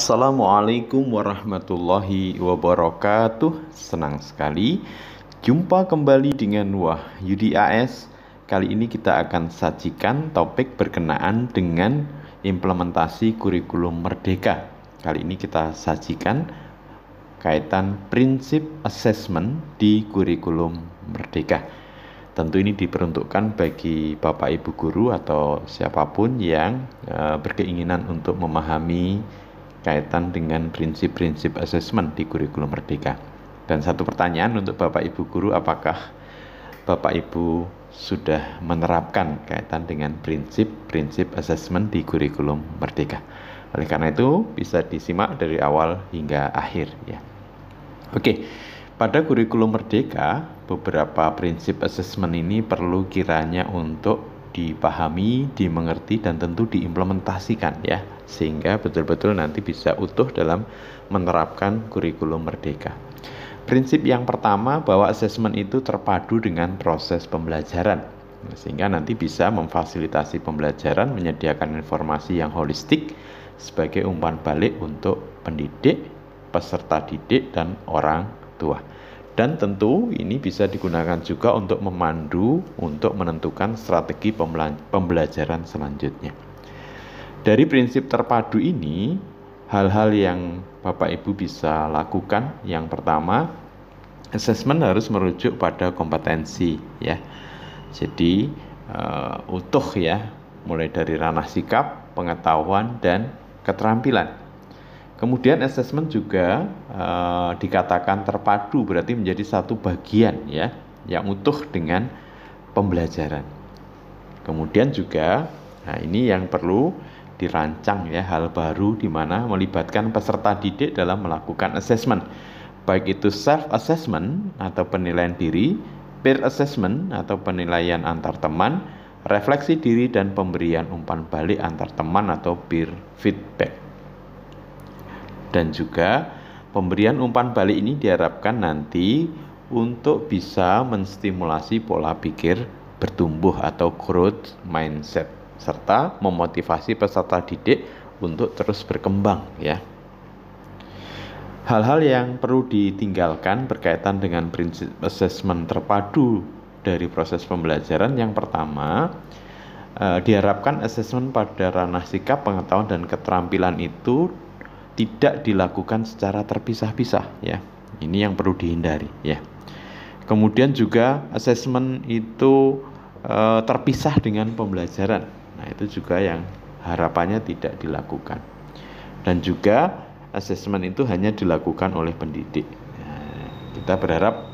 Assalamualaikum warahmatullahi wabarakatuh. Senang sekali jumpa kembali dengan Wahyudi AS. Kali ini kita akan sajikan topik berkenaan dengan implementasi kurikulum merdeka. Kali ini kita sajikan kaitan prinsip assessment di kurikulum merdeka. Tentu ini diperuntukkan bagi Bapak Ibu guru atau siapapun yang berkeinginan untuk memahami kaitan dengan prinsip-prinsip asesmen di kurikulum merdeka. Dan satu pertanyaan untuk Bapak Ibu guru, apakah Bapak Ibu sudah menerapkan kaitan dengan prinsip-prinsip asesmen di kurikulum merdeka? Oleh karena itu bisa disimak dari awal hingga akhir ya. Oke, pada kurikulum merdeka beberapa prinsip asesmen ini perlu kiranya untuk dipahami, dimengerti, dan tentu diimplementasikan ya, sehingga betul-betul nanti bisa utuh dalam menerapkan kurikulum merdeka. Prinsip yang pertama bahwa asesmen itu terpadu dengan proses pembelajaran, sehingga nanti bisa memfasilitasi pembelajaran, menyediakan informasi yang holistik sebagai umpan balik untuk pendidik, peserta didik, dan orang tua. Dan tentu ini bisa digunakan juga untuk memandu untuk menentukan strategi pembelajaran selanjutnya. Dari prinsip terpadu ini, hal-hal yang Bapak Ibu bisa lakukan, yang pertama, asesmen harus merujuk pada kompetensi ya. Jadi utuh ya, mulai dari ranah sikap, pengetahuan, dan keterampilan. Kemudian asesmen juga dikatakan terpadu, berarti menjadi satu bagian ya, yang utuh dengan pembelajaran. Kemudian juga, nah ini yang perlu dirancang ya, hal baru di mana melibatkan peserta didik dalam melakukan asesmen, baik itu self assessment atau penilaian diri, peer assessment atau penilaian antar teman, refleksi diri, dan pemberian umpan balik antar teman atau peer feedback. Dan juga pemberian umpan balik ini diharapkan nanti untuk bisa menstimulasi pola pikir bertumbuh atau growth mindset, serta memotivasi peserta didik untuk terus berkembang ya. Hal-hal yang perlu ditinggalkan berkaitan dengan prinsip asesmen terpadu dari proses pembelajaran, yang pertama, diharapkan asesmen pada ranah sikap, pengetahuan, dan keterampilan itu tidak dilakukan secara terpisah-pisah ya. Ini yang perlu dihindari ya. Kemudian juga asesmen itu terpisah dengan pembelajaran. Nah, itu juga yang harapannya tidak dilakukan. Dan juga asesmen itu hanya dilakukan oleh pendidik. Nah, kita berharap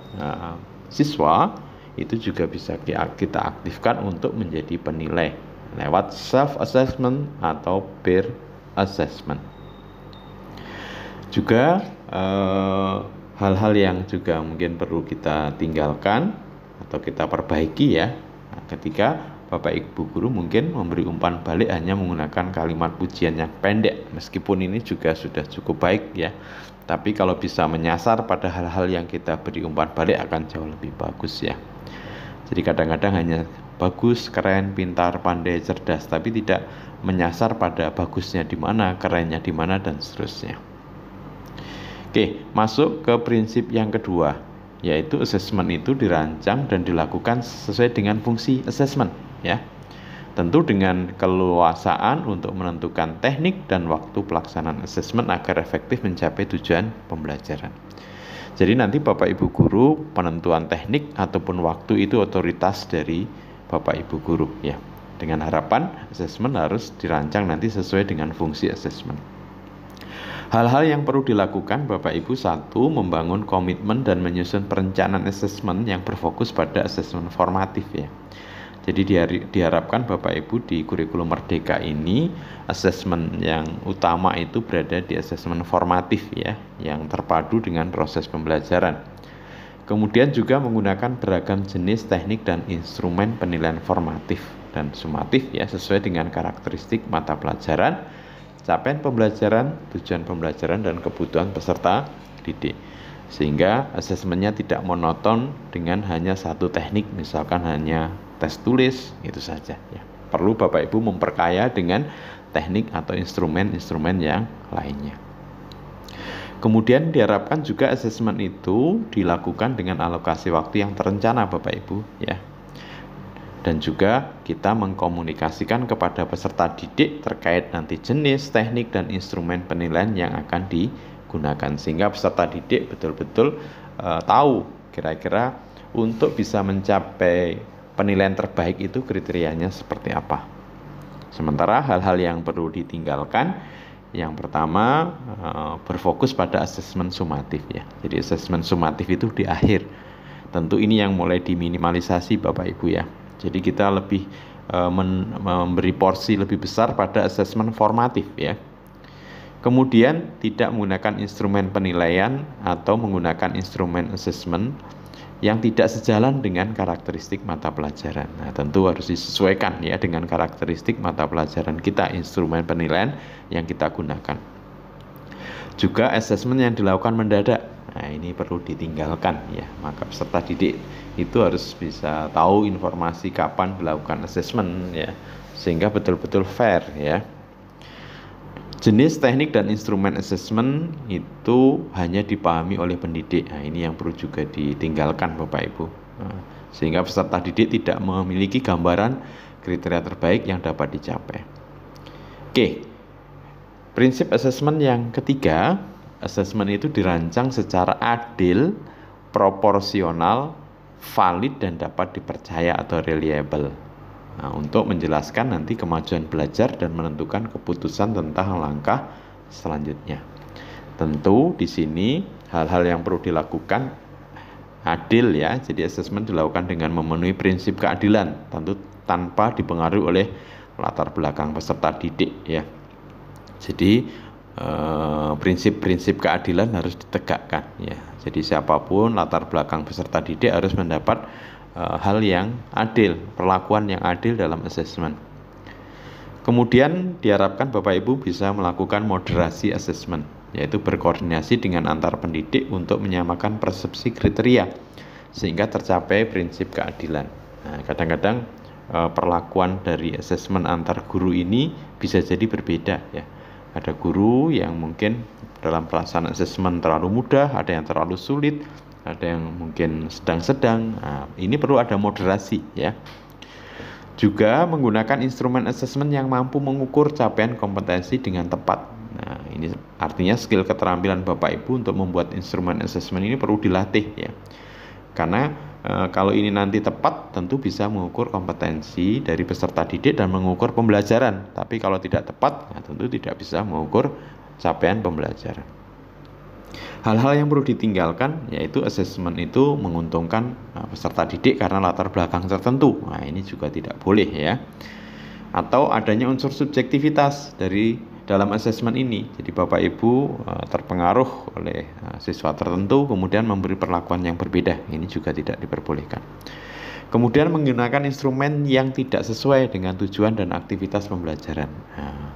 siswa itu juga bisa kita aktifkan untuk menjadi penilai lewat self assessment atau peer assessment. Juga hal-hal yang juga mungkin perlu kita tinggalkan atau kita perbaiki ya, ketika Bapak Ibu guru mungkin memberi umpan balik hanya menggunakan kalimat pujian yang pendek, meskipun ini juga sudah cukup baik ya, tapi kalau bisa menyasar pada hal-hal yang kita beri umpan balik akan jauh lebih bagus ya. Jadi kadang-kadang hanya bagus, keren, pintar, pandai, cerdas, tapi tidak menyasar pada bagusnya di mana, kerennya di mana, dan seterusnya. Oke, masuk ke prinsip yang kedua, yaitu asesmen itu dirancang dan dilakukan sesuai dengan fungsi asesmen ya. Tentu dengan keleluasaan untuk menentukan teknik dan waktu pelaksanaan asesmen agar efektif mencapai tujuan pembelajaran. Jadi nanti Bapak Ibu guru, penentuan teknik ataupun waktu itu otoritas dari Bapak Ibu guru ya. Dengan harapan asesmen harus dirancang nanti sesuai dengan fungsi asesmen. Hal-hal yang perlu dilakukan Bapak Ibu, satu, membangun komitmen dan menyusun perencanaan asesmen yang berfokus pada asesmen formatif ya. Jadi diharapkan Bapak Ibu di kurikulum merdeka ini asesmen yang utama itu berada di asesmen formatif ya, yang terpadu dengan proses pembelajaran. Kemudian juga menggunakan beragam jenis teknik dan instrumen penilaian formatif dan sumatif ya, sesuai dengan karakteristik mata pelajaran, capaian pembelajaran, tujuan pembelajaran, dan kebutuhan peserta didik, sehingga asesmennya tidak monoton dengan hanya satu teknik, misalkan hanya tes tulis itu saja ya. Perlu Bapak Ibu memperkaya dengan teknik atau instrumen-instrumen yang lainnya. Kemudian diharapkan juga asesmen itu dilakukan dengan alokasi waktu yang terencana Bapak Ibu ya. Dan juga kita mengkomunikasikan kepada peserta didik terkait nanti jenis, teknik, dan instrumen penilaian yang akan digunakan sehingga peserta didik betul-betul tahu kira-kira untuk bisa mencapai penilaian terbaik itu kriterianya seperti apa. Sementara hal-hal yang perlu ditinggalkan, yang pertama berfokus pada asesmen sumatif ya. Jadi asesmen sumatif itu di akhir. Tentu ini yang mulai diminimalisasi Bapak Ibu ya. Jadi kita lebih memberi porsi lebih besar pada asesmen formatif ya. Kemudian tidak menggunakan instrumen penilaian atau menggunakan instrumen asesmen yang tidak sejalan dengan karakteristik mata pelajaran. Nah, tentu harus disesuaikan ya dengan karakteristik mata pelajaran kita, instrumen penilaian yang kita gunakan. Juga asesmen yang dilakukan mendadak. Nah, ini perlu ditinggalkan ya. Maka peserta didik itu harus bisa tahu informasi kapan dilakukan asesmen ya, sehingga betul-betul fair ya. Jenis, teknik, dan instrumen asesmen itu hanya dipahami oleh pendidik. Nah, ini yang perlu juga ditinggalkan Bapak Ibu. Nah, sehingga peserta didik tidak memiliki gambaran kriteria terbaik yang dapat dicapai. Oke, prinsip asesmen yang ketiga, asesmen itu dirancang secara adil, proporsional, valid, dan dapat dipercaya atau reliable. Nah, untuk menjelaskan nanti kemajuan belajar dan menentukan keputusan tentang langkah selanjutnya. Tentu di sini hal-hal yang perlu dilakukan adil ya. Jadi asesmen dilakukan dengan memenuhi prinsip keadilan, tentu tanpa dipengaruhi oleh latar belakang peserta didik ya. Jadi prinsip-prinsip keadilan harus ditegakkan ya. Jadi siapapun latar belakang peserta didik harus mendapat hal yang adil, perlakuan yang adil dalam asesmen. Kemudian diharapkan Bapak Ibu bisa melakukan moderasi asesmen, yaitu berkoordinasi dengan antar pendidik untuk menyamakan persepsi kriteria sehingga tercapai prinsip keadilan. Nah, kadang-kadang perlakuan dari asesmen antar guru ini bisa jadi berbeda ya. Ada guru yang mungkin dalam pelaksanaan asesmen terlalu mudah, ada yang terlalu sulit, ada yang mungkin sedang-sedang. Nah, ini perlu ada moderasi ya. Juga menggunakan instrumen asesmen yang mampu mengukur capaian kompetensi dengan tepat. Nah, ini artinya skill keterampilan Bapak Ibu untuk membuat instrumen asesmen ini perlu dilatih ya. Karena kalau ini nanti tepat, tentu bisa mengukur kompetensi dari peserta didik dan mengukur pembelajaran. Tapi kalau tidak tepat, ya tentu tidak bisa mengukur capaian pembelajaran. Hal-hal yang perlu ditinggalkan yaitu asesmen itu menguntungkan peserta didik karena latar belakang tertentu. Nah, ini juga tidak boleh ya. Atau adanya unsur subjektivitas dari dalam asesmen ini. Jadi Bapak Ibu terpengaruh oleh siswa tertentu kemudian memberi perlakuan yang berbeda. Ini juga tidak diperbolehkan. Kemudian menggunakan instrumen yang tidak sesuai dengan tujuan dan aktivitas pembelajaran. Nah,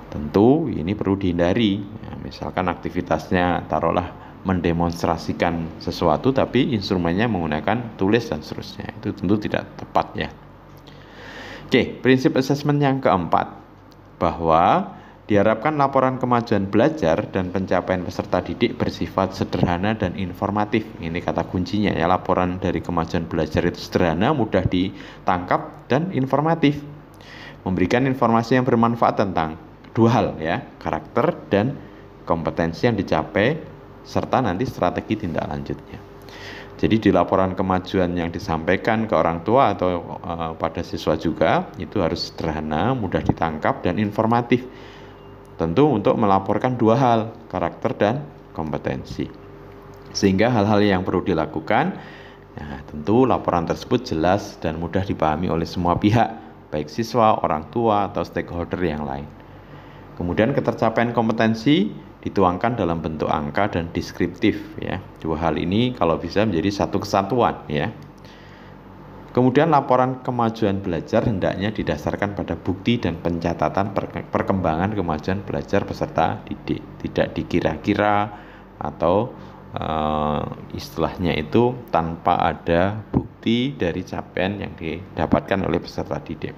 tentu ini perlu dihindari. Ya, misalkan aktivitasnya taruhlah mendemonstrasikan sesuatu tapi instrumennya menggunakan tulis dan seterusnya. Itu tentu tidak tepat ya. Oke, prinsip asesmen yang keempat, bahwa diharapkan laporan kemajuan belajar dan pencapaian peserta didik bersifat sederhana dan informatif. Ini kata kuncinya ya, laporan dari kemajuan belajar itu sederhana, mudah ditangkap, dan informatif. Memberikan informasi yang bermanfaat tentang dua hal ya, karakter dan kompetensi yang dicapai serta nanti strategi tindak lanjutnya. Jadi di laporan kemajuan yang disampaikan ke orang tua atau pada siswa juga itu harus sederhana, mudah ditangkap, dan informatif. Tentu untuk melaporkan dua hal, karakter dan kompetensi. Sehingga hal-hal yang perlu dilakukan, nah, tentu laporan tersebut jelas dan mudah dipahami oleh semua pihak, baik siswa, orang tua, atau stakeholder yang lain. Kemudian ketercapaian kompetensi dituangkan dalam bentuk angka dan deskriptif ya. Dua hal ini kalau bisa menjadi satu kesatuan ya. Kemudian laporan kemajuan belajar hendaknya didasarkan pada bukti dan pencatatan perkembangan kemajuan belajar peserta didik, tidak dikira-kira atau istilahnya itu tanpa ada bukti dari capaian yang didapatkan oleh peserta didik.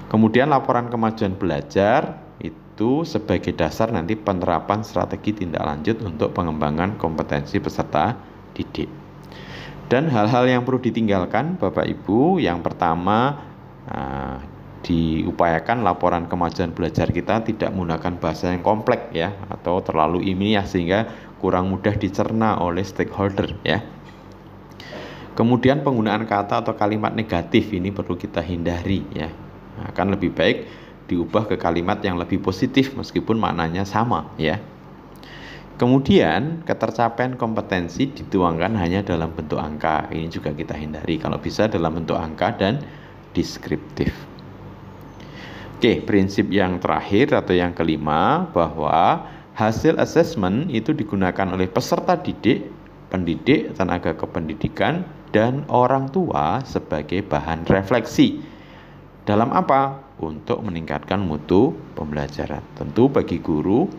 Kemudian laporan kemajuan belajar itu itu sebagai dasar nanti penerapan strategi tindak lanjut untuk pengembangan kompetensi peserta didik. Dan hal-hal yang perlu ditinggalkan Bapak Ibu, yang pertama diupayakan laporan kemajuan belajar kita tidak menggunakan bahasa yang kompleks ya, atau terlalu ilmiah sehingga kurang mudah dicerna oleh stakeholder ya. Kemudian penggunaan kata atau kalimat negatif ini perlu kita hindari ya. Akan lebih baik diubah ke kalimat yang lebih positif meskipun maknanya sama ya. Kemudian ketercapaian kompetensi dituangkan hanya dalam bentuk angka. Ini juga kita hindari, kalau bisa dalam bentuk angka dan deskriptif. Oke, prinsip yang terakhir atau yang kelima, bahwa hasil asesmen itu digunakan oleh peserta didik, pendidik, tenaga kependidikan, dan orang tua sebagai bahan refleksi. Dalam apa? Untuk meningkatkan mutu pembelajaran. Tentu bagi guru,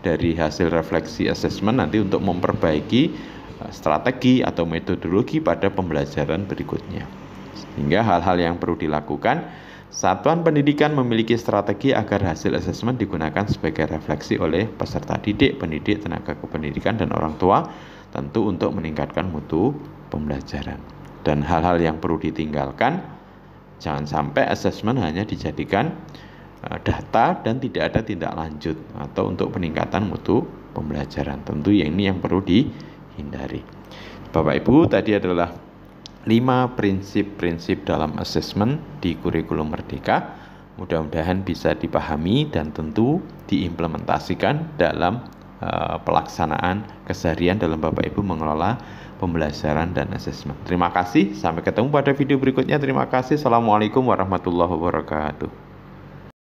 dari hasil refleksi asesmen nanti untuk memperbaiki strategi atau metodologi pada pembelajaran berikutnya. Sehingga hal-hal yang perlu dilakukan, satuan pendidikan memiliki strategi agar hasil asesmen digunakan sebagai refleksi oleh peserta didik, pendidik, tenaga kependidikan, dan orang tua, tentu untuk meningkatkan mutu pembelajaran. Dan hal-hal yang perlu ditinggalkan, jangan sampai asesmen hanya dijadikan data dan tidak ada tindak lanjut atau untuk peningkatan mutu pembelajaran. Tentu ini yang perlu dihindari. Bapak Ibu, tadi adalah 5 prinsip-prinsip dalam asesmen di kurikulum Merdeka. Mudah-mudahan bisa dipahami dan tentu diimplementasikan dalam pelaksanaan keseharian dalam Bapak Ibu mengelola pembelajaran dan asesmen. Terima kasih, sampai ketemu pada video berikutnya. Terima kasih. Assalamualaikum warahmatullahi wabarakatuh.